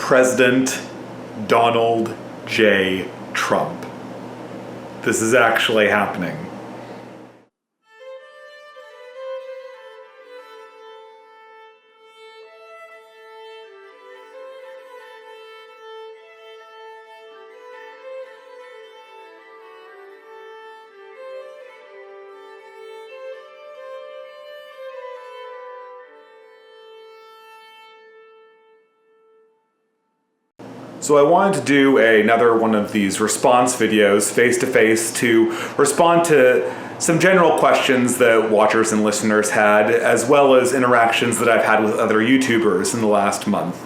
President Donald J. Trump. This is actually happening. So I wanted to do another one of these response videos face-to-face to respond to some general questions that watchers and listeners had, as well as interactions that I've had with other YouTubers in the last month.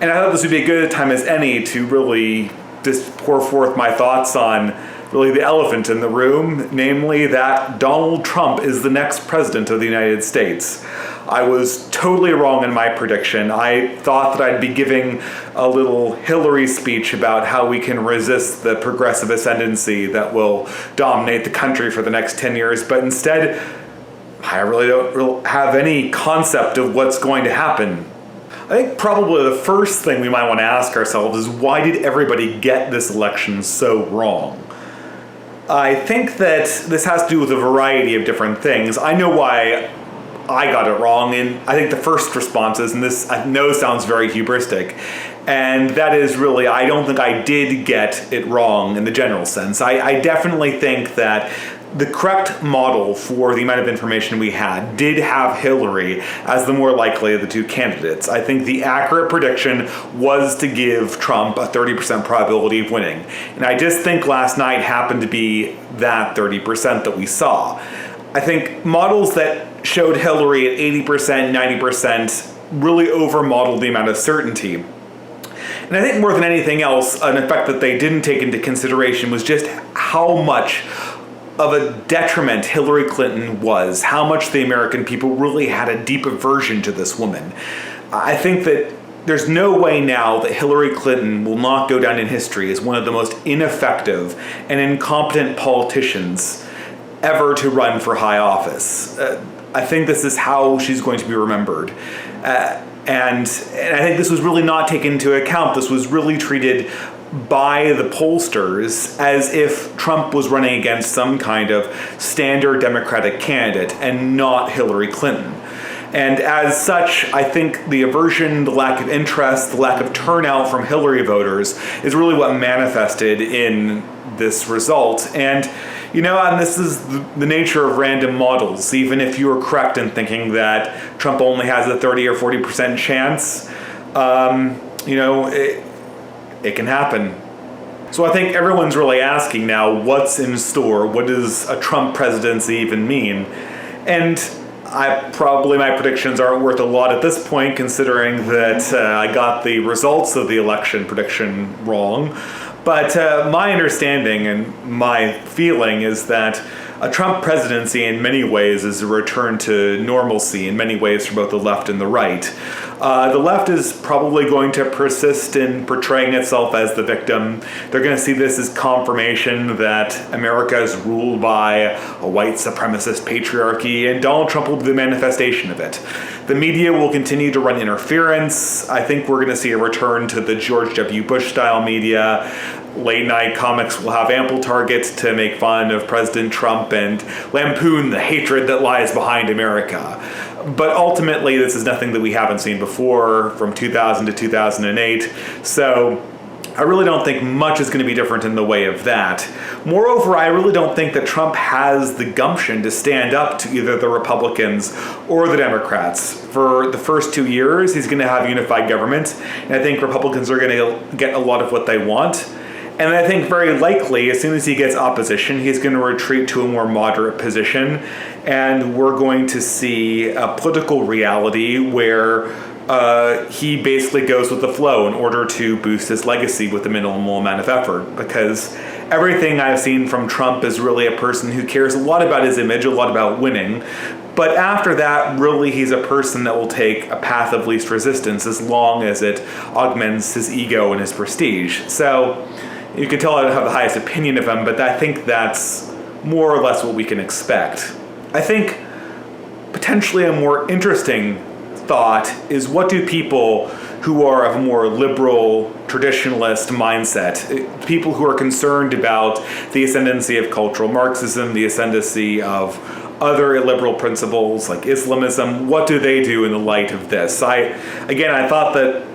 And I thought this would be a good time as any to really just pour forth my thoughts on really the elephant in the room, namely that Donald Trump is the next president of the United States. I was totally wrong in my prediction. I thought that I'd be giving a little Hillary speech about how we can resist the progressive ascendancy that will dominate the country for the next 10 years, but instead, I really don't have any concept of what's going to happen. I think probably the first thing we might want to ask ourselves is, why did everybody get this election so wrong? I think that this has to do with a variety of different things. I know why I got it wrong, and I think the first response is, and this I know sounds very hubristic, and that is really, I don't think I did get it wrong in the general sense. I definitely think that the correct model for the amount of information we had did have Hillary as the more likely of the two candidates. I think the accurate prediction was to give Trump a 30% probability of winning. And I just think last night happened to be that 30% that we saw. I think models that showed Hillary at 80%, 90% really overmodeled the amount of certainty. And I think more than anything else, an effect that they didn't take into consideration was just how much of a detriment Hillary Clinton was, how much the American people really had a deep aversion to this woman. I think that there's no way now that Hillary Clinton will not go down in history as one of the most ineffective and incompetent politicians ever to run for high office. I think this is how she's going to be remembered. And I think this was really not taken into account. This was really treated by the pollsters as if Trump was running against some kind of standard Democratic candidate and not Hillary Clinton. And as such, I think the aversion, the lack of interest, the lack of turnout from Hillary voters is really what manifested in this result. And and this is the nature of random models. Even if you were correct in thinking that Trump only has a 30 or 40% chance, it can happen. So I think everyone's really asking now, what's in store? What does a Trump presidency even mean? And my predictions aren't worth a lot at this point, considering that I got the results of the election prediction wrong. But my understanding and my feeling is that a Trump presidency in many ways is a return to normalcy in many ways for both the left and the right. The left is probably going to persist in portraying itself as the victim. They're going to see this as confirmation that America is ruled by a white supremacist patriarchy, and Donald Trump will be the manifestation of it. The media will continue to run interference. I think we're going to see a return to the George W. Bush-style media. Late-night comics will have ample targets to make fun of President Trump and lampoon the hatred that lies behind America. But ultimately, this is nothing that we haven't seen before from 2000 to 2008. So I really don't think much is going to be different in the way of that. Moreover, I really don't think that Trump has the gumption to stand up to either the Republicans or the Democrats. For the first 2 years, he's going to have unified government, and I think Republicans are going to get a lot of what they want. And I think very likely, as soon as he gets opposition, he's going to retreat to a more moderate position, and we're going to see a political reality where he basically goes with the flow in order to boost his legacy with a minimal amount of effort, because everything I've seen from Trump is really a person who cares a lot about his image, a lot about winning. But after that, really, he's a person that will take a path of least resistance as long as it augments his ego and his prestige. So you can tell I don't have the highest opinion of him, but I think that's more or less what we can expect. I think potentially a more interesting thought is, what do people who are of a more liberal, traditionalist mindset, people who are concerned about the ascendancy of cultural Marxism, the ascendancy of other illiberal principles like Islamism. What do they do in the light of this? I thought that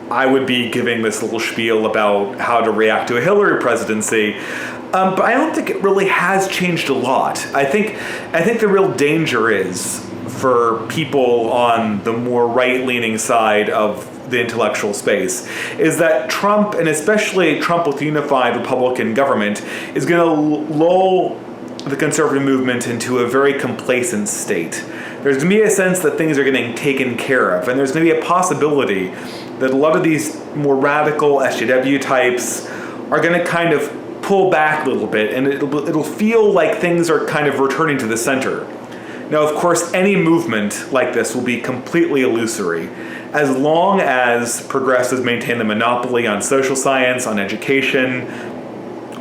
I would be giving this little spiel about how to react to a Hillary presidency, but I don't think it really has changed a lot. I think the real danger is for people on the more right-leaning side of the intellectual space is that Trump, and especially Trump with unified Republican government, is going to lull the conservative movement into a very complacent state. There's going to be a sense that things are getting taken care of, and there's going to be a possibility that a lot of these more radical SJW types are going to kind of pull back a little bit, and it'll feel like things are kind of returning to the center. Now, of course, any movement like this will be completely illusory. As long as progressives maintain the monopoly on social science, on education,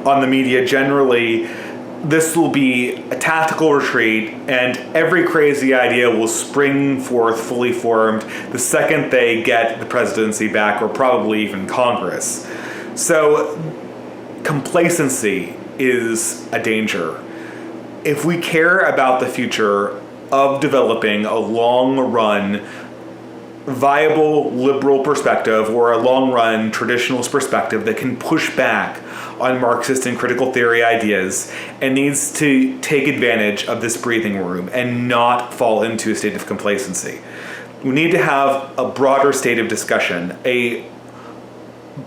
on the media generally, this will be a tactical retreat, and every crazy idea will spring forth fully formed the second they get the presidency back, or probably even Congress. So complacency is a danger. If we care about the future of developing a long-run viable liberal perspective, or a long-run traditionalist perspective that can push back on Marxist and critical theory ideas, and needs to take advantage of this breathing room and not fall into a state of complacency. We need to have a broader state of discussion, a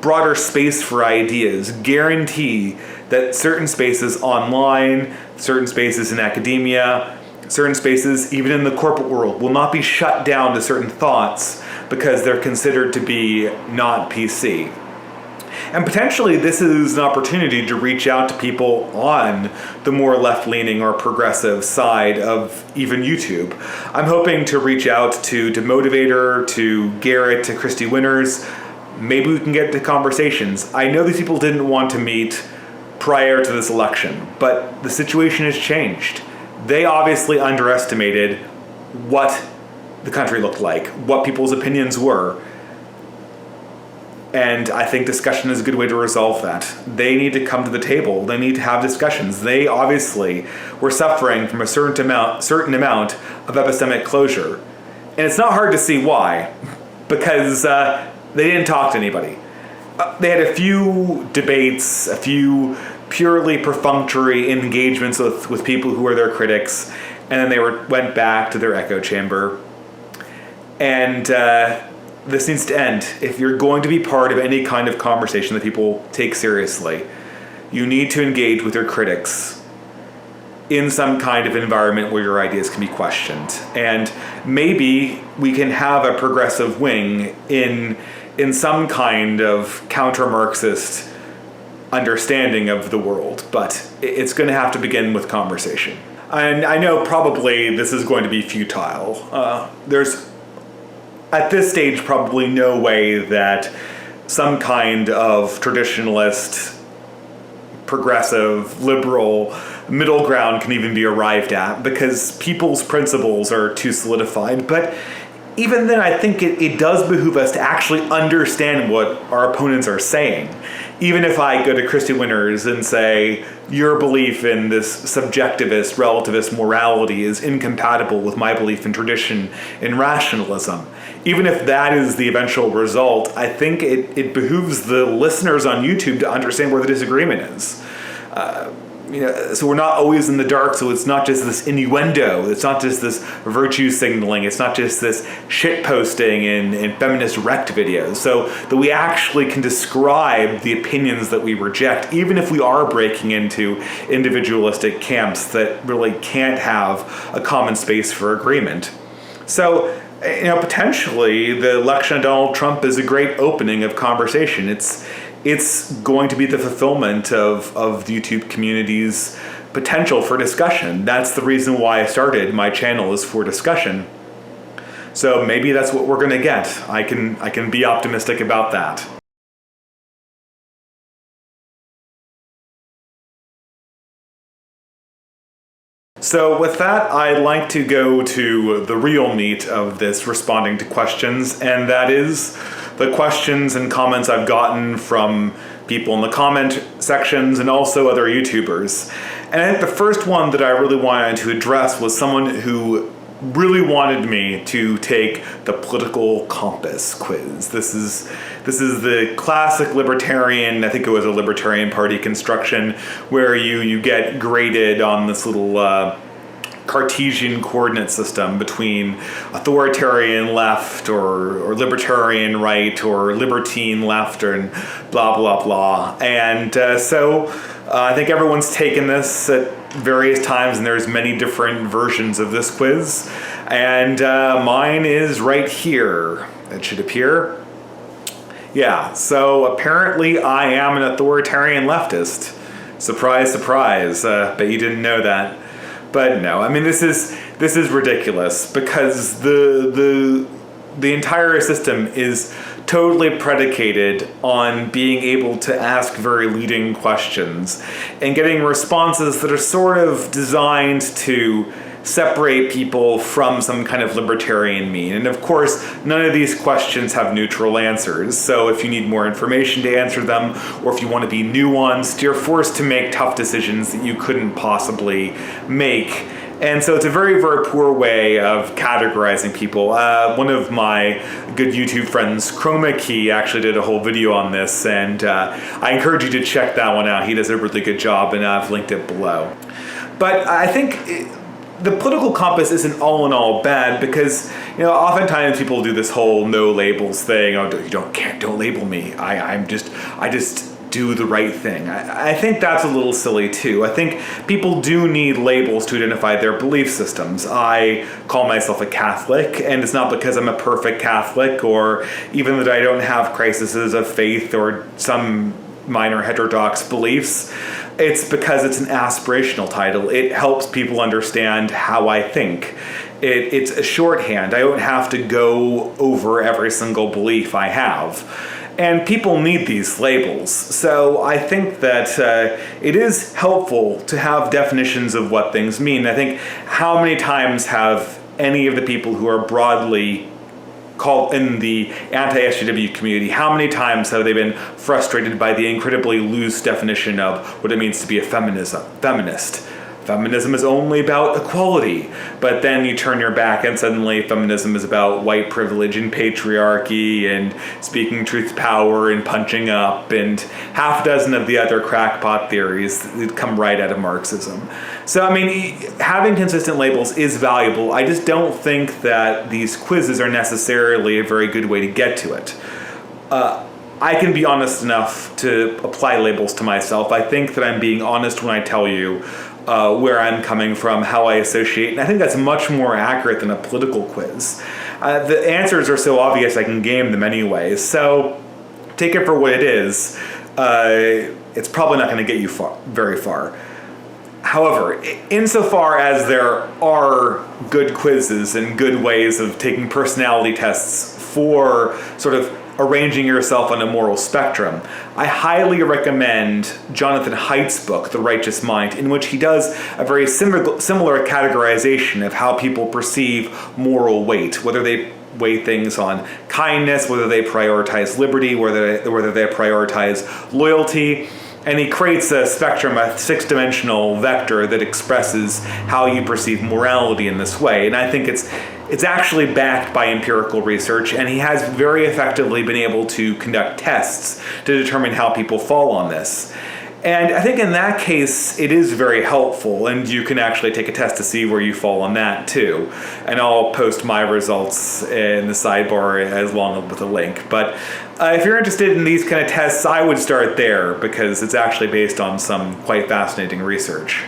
broader space for ideas, guarantee that certain spaces online, certain spaces in academia, certain spaces even in the corporate world will not be shut down to certain thoughts because they're considered to be not PC. And potentially this is an opportunity to reach out to people on the more left-leaning or progressive side of even YouTube. I'm hoping to reach out to Demotivator, to Garrett, to Christy Winters. Maybe we can get into conversations. I know these people didn't want to meet prior to this election, but the situation has changed. They obviously underestimated what the country looked like, what people's opinions were. And I think discussion is a good way to resolve that. They need to come to the table. They need to have discussions. They obviously were suffering from a certain amount of epistemic closure. And it's not hard to see why, because they didn't talk to anybody. They had a few debates, a few purely perfunctory engagements with people who were their critics, and then they went back to their echo chamber. And this needs to end. If you're going to be part of any kind of conversation that people take seriously, you need to engage with your critics in some kind of environment where your ideas can be questioned. And maybe we can have a progressive wing in some kind of counter-Marxist understanding of the world, but it's going to have to begin with conversation. And I know probably this is going to be futile. There's, at this stage, probably no way that some kind of traditionalist, progressive, liberal middle ground can even be arrived at, because people's principles are too solidified. But even then, I think it does behoove us to actually understand what our opponents are saying. Even if I go to Christy Winters and say, your belief in this subjectivist, relativist morality is incompatible with my belief in tradition and rationalism. Even if that is the eventual result, I think it behooves the listeners on YouTube to understand where the disagreement is. So we're not always in the dark, so it's not just this innuendo, it's not just this virtue signaling, it's not just this shit posting in feminist wrecked videos, so that we actually can describe the opinions that we reject, even if we are breaking into individualistic camps that really can't have a common space for agreement. So, potentially the election of Donald Trump is a great opening of conversation. It's going to be the fulfillment of the YouTube community's potential for discussion. That's the reason why I started my channel, is for discussion. So maybe that's what we're going to get. I can be optimistic about that. So with that, I'd like to go to the real meat of this responding to questions, and that is the questions and comments I've gotten from people in the comment sections and also other YouTubers. And I think the first one that I really wanted to address was someone who really wanted me to take the Political Compass quiz. This is the classic libertarian, I think it was a Libertarian Party construction, where you get graded on this little Cartesian coordinate system between authoritarian left or libertarian right or libertine left and blah blah blah. And so I think everyone's taken this at various times, and there's many different versions of this quiz, and mine is right here. It should appear. Yeah, so apparently I am an authoritarian leftist. Surprise, surprise. Bet you didn't know that. But no, I mean this is ridiculous, because the entire system is totally predicated on being able to ask very leading questions and getting responses that are sort of designed to separate people from some kind of libertarian mean. And of course, none of these questions have neutral answers. So if you need more information to answer them, or if you want to be nuanced, you're forced to make tough decisions that you couldn't possibly make. And so it's a very, very poor way of categorizing people. One of my good YouTube friends, Chroma Key, actually did a whole video on this, and I encourage you to check that one out. He does a really good job, and I've linked it below. But I think the Political Compass isn't all in all bad, because oftentimes people do this whole no labels thing. Oh, you don't label me. I just do the right thing. I think that's a little silly too. I think people do need labels to identify their belief systems. I call myself a Catholic, and it's not because I'm a perfect Catholic, or even that I don't have crises of faith or some minor heterodox beliefs. It's because it's an aspirational title. It helps people understand how I think. It's a shorthand. I don't have to go over every single belief I have. And people need these labels. So I think that it is helpful to have definitions of what things mean. I think how many times have any of the people who are broadly called in the anti-SJW community, how many times have they been frustrated by the incredibly loose definition of what it means to be a feminist? Feminism is only about equality, but then you turn your back and suddenly feminism is about white privilege and patriarchy and speaking truth to power and punching up and half a dozen of the other crackpot theories that come right out of Marxism. So, I mean, having consistent labels is valuable. I just don't think that these quizzes are necessarily a very good way to get to it. I can be honest enough to apply labels to myself. I think that I'm being honest when I tell you where I'm coming from, how I associate, and I think that's much more accurate than a political quiz. The answers are so obvious I can game them anyway, so take it for what it is. It's probably not going to get you very far. However, insofar as there are good quizzes and good ways of taking personality tests for sort of arranging yourself on a moral spectrum, I highly recommend Jonathan Haidt's book, The Righteous Mind, in which he does a very similar categorization of how people perceive moral weight, whether they weigh things on kindness, whether they prioritize liberty, whether they prioritize loyalty. And he creates a spectrum, a six-dimensional vector that expresses how you perceive morality in this way. And I think it's actually backed by empirical research, and he has very effectively been able to conduct tests to determine how people fall on this. And I think in that case, it is very helpful, and you can actually take a test to see where you fall on that too. And I'll post my results in the sidebar as long with a link. But if you're interested in these kind of tests, I would start there, because it's actually based on some quite fascinating research.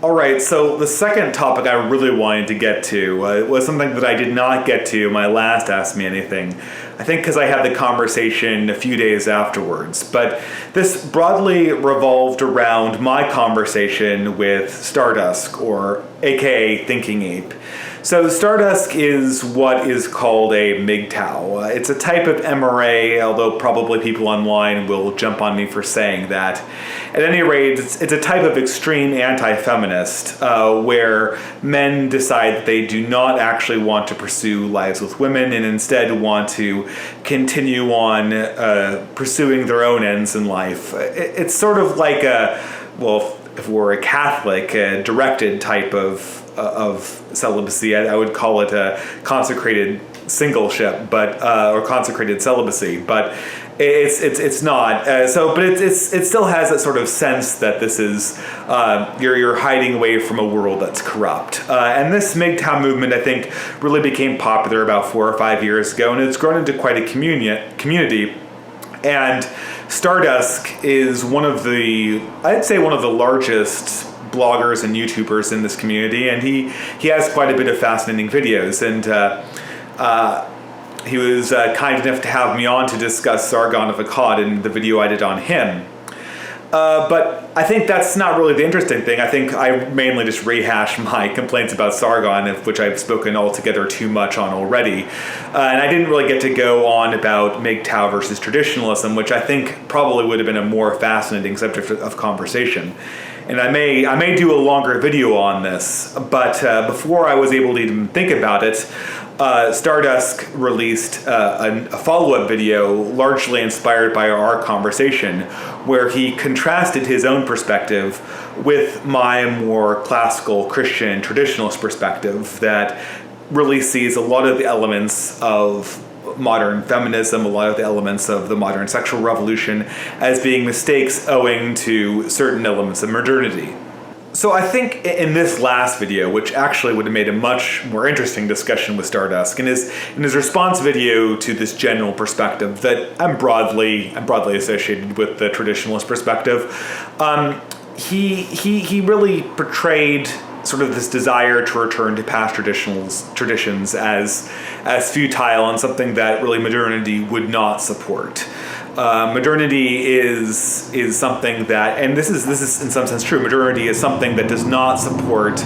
All right, so the second topic I really wanted to get to was something that I did not get to in my last Ask Me Anything. I think because I had the conversation a few days afterwards. But this broadly revolved around my conversation with Stardusk, or aka Thinking Ape. So Stardusk is what is called a MGTOW. It's a type of MRA, although probably people online will jump on me for saying that. At any rate, it's a type of extreme anti-feminist where men decide that they do not actually want to pursue lives with women and instead want to continue on pursuing their own ends in life. It's sort of like if we're a Catholic, a directed type of celibacy. I would call it a consecrated singleship, but or consecrated celibacy, but it's not. But it still has that sort of sense that this is you're hiding away from a world that's corrupt. And this MGTOW movement, I think, really became popular about 4 or 5 years ago, and it's grown into quite a community. And Stardusk is one of the largest bloggers and YouTubers in this community, and he has quite a bit of fascinating videos, and he was kind enough to have me on to discuss Sargon of Akkad in the video I did on him. But I think that's not really the interesting thing. I think I mainly just rehash my complaints about Sargon, of which I've spoken altogether too much on already. And I didn't really get to go on about MGTOW versus traditionalism, which I think probably would have been a more fascinating subject of conversation. And I may do a longer video on this, but before I was able to even think about it, Stardusk released a follow-up video largely inspired by our conversation, where he contrasted his own perspective with my more classical Christian traditionalist perspective that really sees a lot of the elements of modern feminism, a lot of the elements of the modern sexual revolution as being mistakes owing to certain elements of modernity. So I think in this last video, which actually would have made a much more interesting discussion with Stardusk, in his response video to this general perspective that I'm broadly associated with the traditionalist perspective, he really portrayed sort of this desire to return to past traditions as futile and something that really modernity would not support. Modernity is something that, and this is in some sense true, modernity is something that does not support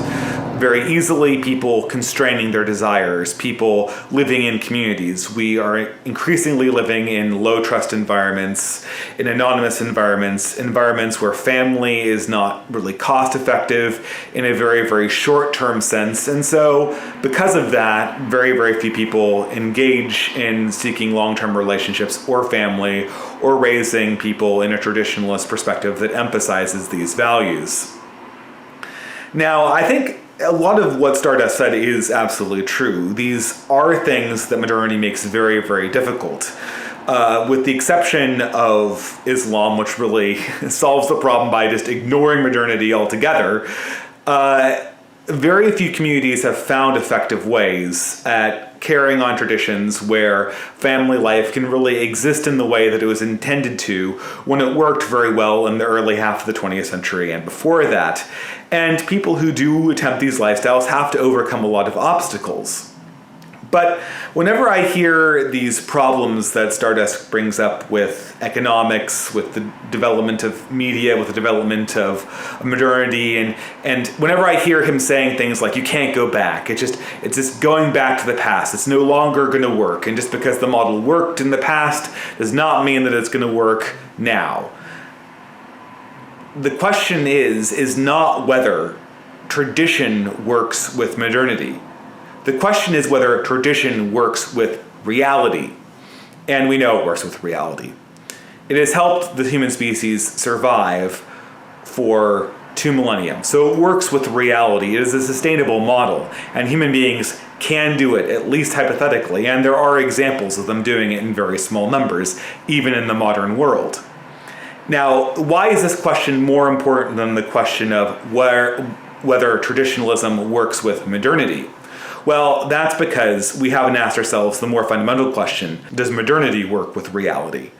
very easily people constraining their desires, people living in communities. We are increasingly living in low trust environments, in anonymous environments where family is not really cost effective in a very, very short term sense. And so because of that, very, very few people engage in seeking long-term relationships or family or raising people in a traditionalist perspective that emphasizes these values. Now, I think a lot of what Stardust said is absolutely true. These are things that modernity makes very, very difficult. With the exception of Islam, which really solves the problem by just ignoring modernity altogether, very few communities have found effective ways at carrying on traditions where family life can really exist in the way that it was intended to when it worked very well in the early half of the 20th century and before that. And people who do attempt these lifestyles have to overcome a lot of obstacles. But whenever I hear these problems that Stardusk brings up with economics, with the development of media, with the development of modernity, and whenever I hear him saying things like, you can't go back, it's just going back to the past, it's no longer going to work, and just because the model worked in the past does not mean that it's going to work now. The question is not whether tradition works with modernity. The question is whether tradition works with reality. And we know it works with reality. It has helped the human species survive for 2 millennia. So it works with reality. It is a sustainable model. And human beings can do it, at least hypothetically. And there are examples of them doing it in very small numbers, even in the modern world. Now, why is this question more important than the question of whether traditionalism works with modernity? Well, that's because we haven't asked ourselves the more fundamental question, does modernity work with reality?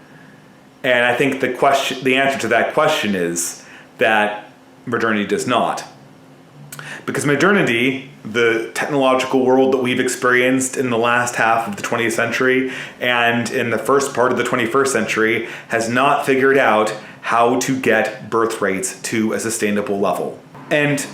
And I think the answer to that question is that modernity does not. Because modernity, the technological world that we've experienced in the last half of the 20th century and in the first part of the 21st century has not figured out how to get birth rates to a sustainable level. And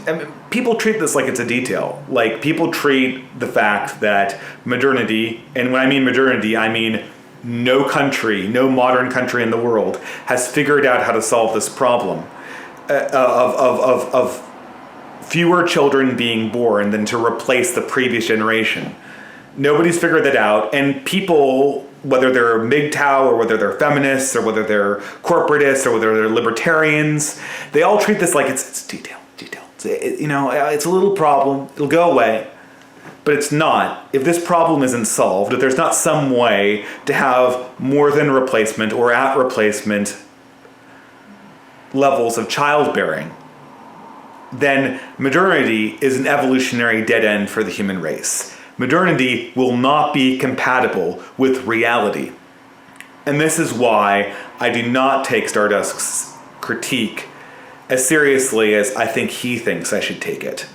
people treat this like it's a detail. Like, people treat the fact that modernity, and when I mean modernity, I mean no country, no modern country in the world has figured out how to solve this problem of fewer children being born than to replace the previous generation. Nobody's figured that out, and people, whether they're MGTOW or whether they're feminists or whether they're corporatists or whether they're libertarians, they all treat this like it's detail. It's a little problem, it'll go away. But it's not. If this problem isn't solved, if there's not some way to have more than replacement or at replacement levels of childbearing, then modernity is an evolutionary dead end for the human race. Modernity will not be compatible with reality. And this is why I do not take Stardusk's critique as seriously as I think he thinks I should take it.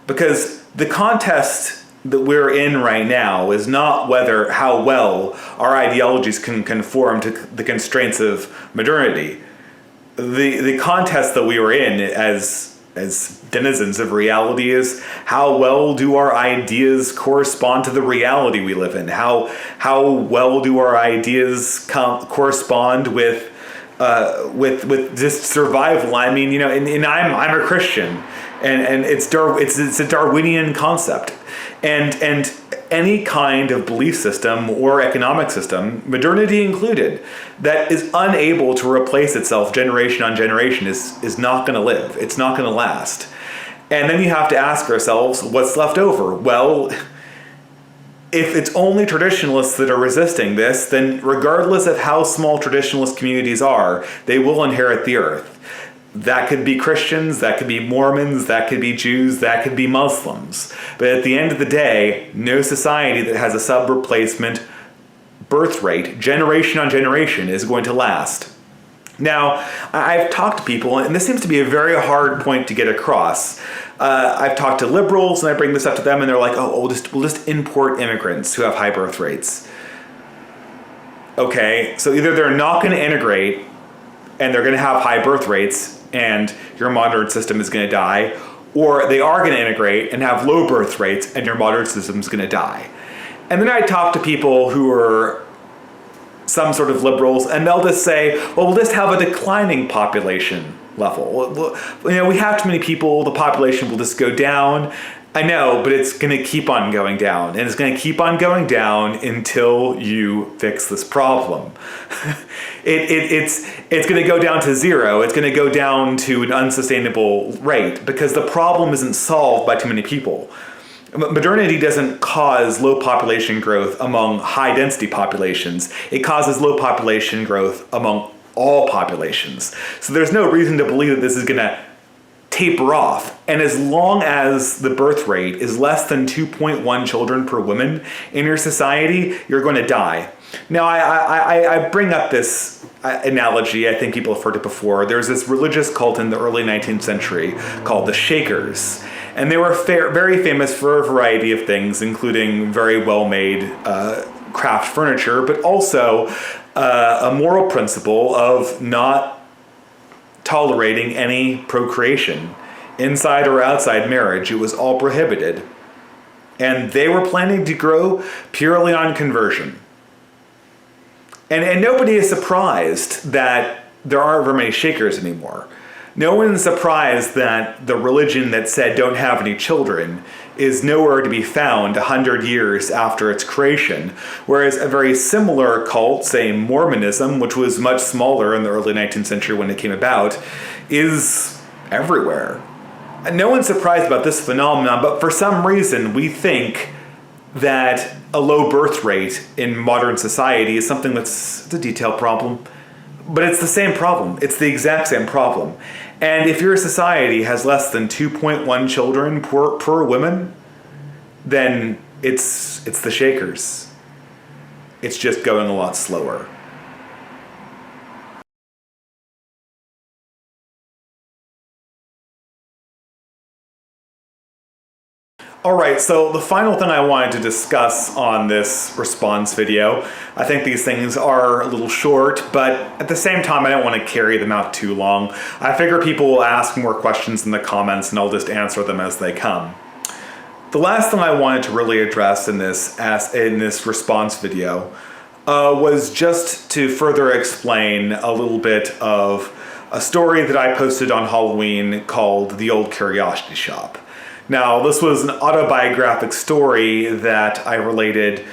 Because the contest that we're in right now is not how well our ideologies can conform to the constraints of modernity. The contest that we were in as denizens of reality is how well do our ideas correspond to the reality we live in? How well do our ideas correspond with just survival? I mean, and I'm a Christian, and it's a Darwinian concept, and any kind of belief system or economic system, modernity included, that is unable to replace itself generation on generation is not going to live. It's not going to last. And then you have to ask ourselves, what's left over? Well, if it's only traditionalists that are resisting this, then regardless of how small traditionalist communities are, they will inherit the earth. That could be Christians, that could be Mormons, that could be Jews, that could be Muslims. But at the end of the day, no society that has a sub-replacement birth rate, generation on generation, is going to last. Now, I've talked to people, and this seems to be a very hard point to get across. I've talked to liberals, and I bring this up to them, and they're like, we'll just import immigrants who have high birth rates. Okay, so either they're not going to integrate, and they're going to have high birth rates, and your modern system is going to die, or they are going to integrate and have low birth rates, and your modern system is going to die. And then I talk to people who are some sort of liberals, and they'll just say, well, we'll just have a declining population level. We have too many people, the population will just go down. I know, but it's going to keep on going down, and it's going to keep on going down until you fix this problem. It's going to go down to zero. It's going to go down to an unsustainable rate because the problem isn't solved by too many people. Modernity doesn't cause low population growth among high density populations. It causes low population growth among all populations. So there's no reason to believe that this is going to taper off. And as long as the birth rate is less than 2.1 children per woman in your society, you're going to die. Now, I bring up this analogy. I think people have heard it before. There's this religious cult in the early 19th century called the Shakers. And they were very famous for a variety of things, including very well-made craft furniture, but also a moral principle of not tolerating any procreation inside or outside marriage. It was all prohibited. And they were planning to grow purely on conversion. And nobody is surprised that there aren't very many Shakers anymore. No one's surprised that the religion that said don't have any children is nowhere to be found 100 years after its creation, whereas a very similar cult, say Mormonism, which was much smaller in the early 19th century when it came about, is everywhere. And no one's surprised about this phenomenon, but for some reason we think that a low birth rate in modern society is something it's a detail problem. But it's the same problem. It's the exact same problem. And if your society has less than 2.1 children per woman, then it's the Shakers. It's just going a lot slower. All right, so the final thing I wanted to discuss on this response video, I think these things are a little short, but at the same time, I don't want to carry them out too long. I figure people will ask more questions in the comments and I'll just answer them as they come. The last thing I wanted to really address in this response video was just to further explain a little bit of a story that I posted on Halloween called The Old Curiosity Shop. Now, this was an autobiographic story that I related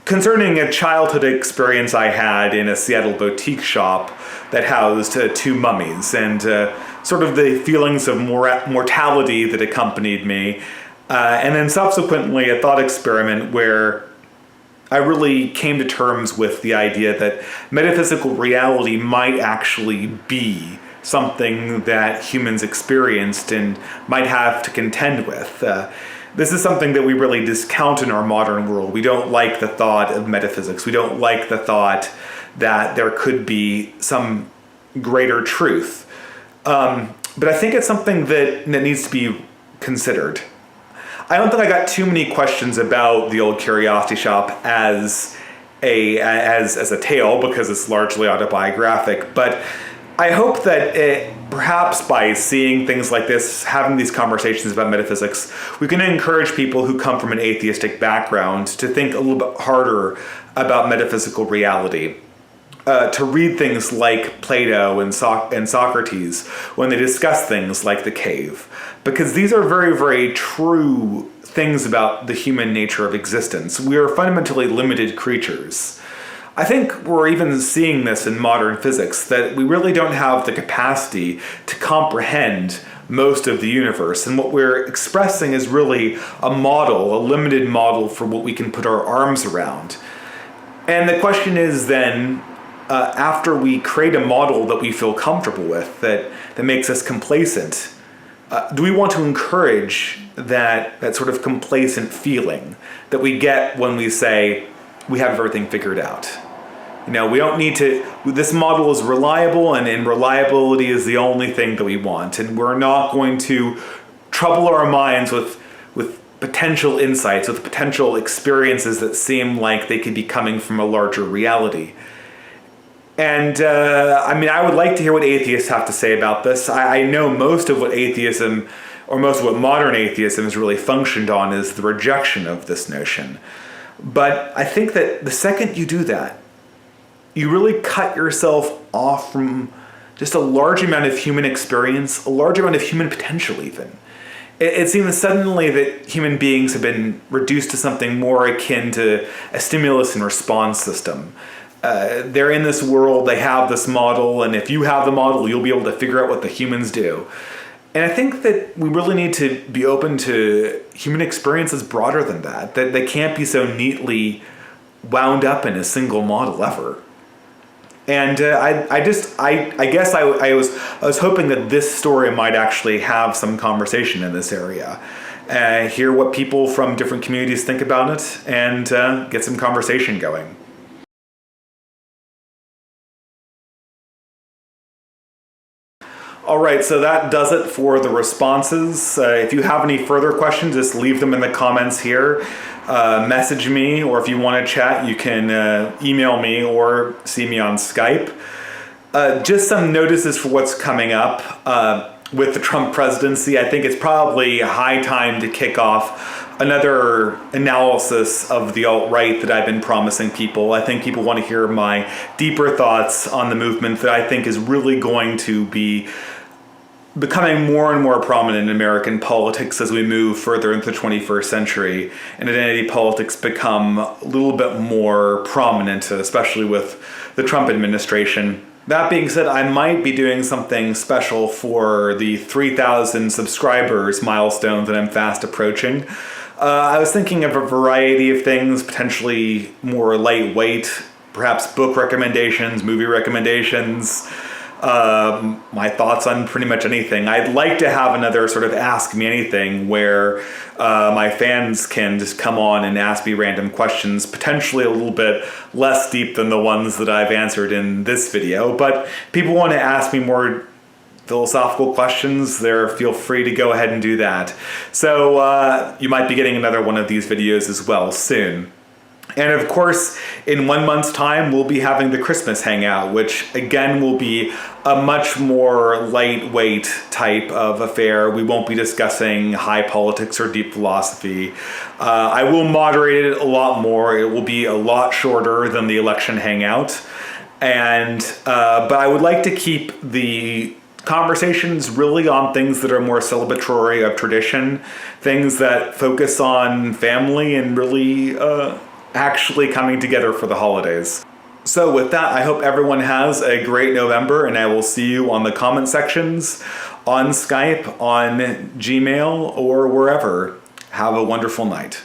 concerning a childhood experience I had in a Seattle boutique shop that housed two mummies and sort of the feelings of mortality that accompanied me. And then subsequently a thought experiment where I really came to terms with the idea that metaphysical reality might actually be something that humans experienced and might have to contend with. This is something that we really discount in our modern world. We don't like the thought of metaphysics. We don't like the thought that there could be some greater truth. But I think it's something that needs to be considered. I don't think I got too many questions about The Old Curiosity Shop as a tale because it's largely autobiographic, but I hope that perhaps by seeing things like this, having these conversations about metaphysics, we can encourage people who come from an atheistic background to think a little bit harder about metaphysical reality. To read things like Plato and Socrates when they discuss things like the cave. Because these are very, very true things about the human nature of existence. We are fundamentally limited creatures. I think we're even seeing this in modern physics, that we really don't have the capacity to comprehend most of the universe. And what we're expressing is really a model, a limited model for what we can put our arms around. And the question is then, after we create a model that we feel comfortable with, that makes us complacent, do we want to encourage that sort of complacent feeling that we get when we say we have everything figured out? You know, we don't need to, this model is reliable and reliability is the only thing that we want. And we're not going to trouble our minds with potential insights, with potential experiences that seem like they could be coming from a larger reality. And I would like to hear what atheists have to say about this. I know most of what atheism, or most of what modern atheism has really functioned on, is the rejection of this notion. But I think that the second you do that, you really cut yourself off from just a large amount of human experience, a large amount of human potential even. It seems suddenly that human beings have been reduced to something more akin to a stimulus and response system. They're in this world, they have this model, and if you have the model, you'll be able to figure out what the humans do. And I think that we really need to be open to human experiences broader than that they can't be so neatly wound up in a single model ever. And I guess I was hoping that this story might actually have some conversation in this area. Hear what people from different communities think about it, and get some conversation going. All right, so that does it for the responses. If you have any further questions, just leave them in the comments here. Message me, or if you want to chat, you can email me or see me on Skype. Just some notices for what's coming up with the Trump presidency. I think it's probably high time to kick off another analysis of the alt-right that I've been promising people. I think people want to hear my deeper thoughts on the movement that I think is really going to be becoming more and more prominent in American politics as we move further into the 21st century, and identity politics become a little bit more prominent, especially with the Trump administration. That being said, I might be doing something special for the 3,000 subscribers milestone that I'm fast approaching. I was thinking of a variety of things, potentially more lightweight, perhaps book recommendations, movie recommendations, my thoughts on pretty much anything. I'd like to have another sort of Ask Me Anything where my fans can just come on and ask me random questions, potentially a little bit less deep than the ones that I've answered in this video. But people want to ask me more philosophical questions, feel free to go ahead and do that. So you might be getting another one of these videos as well soon. And of course, in 1 month's time, we'll be having the Christmas Hangout, which again will be a much more lightweight type of affair. We won't be discussing high politics or deep philosophy. I will moderate it a lot more. It will be a lot shorter than the election Hangout. And but I would like to keep the conversations really on things that are more celebratory of tradition, things that focus on family and really actually coming together for the holidays. So with that, I hope everyone has a great November, and I will see you on the comment sections, on Skype, on Gmail, or wherever. Have a wonderful night.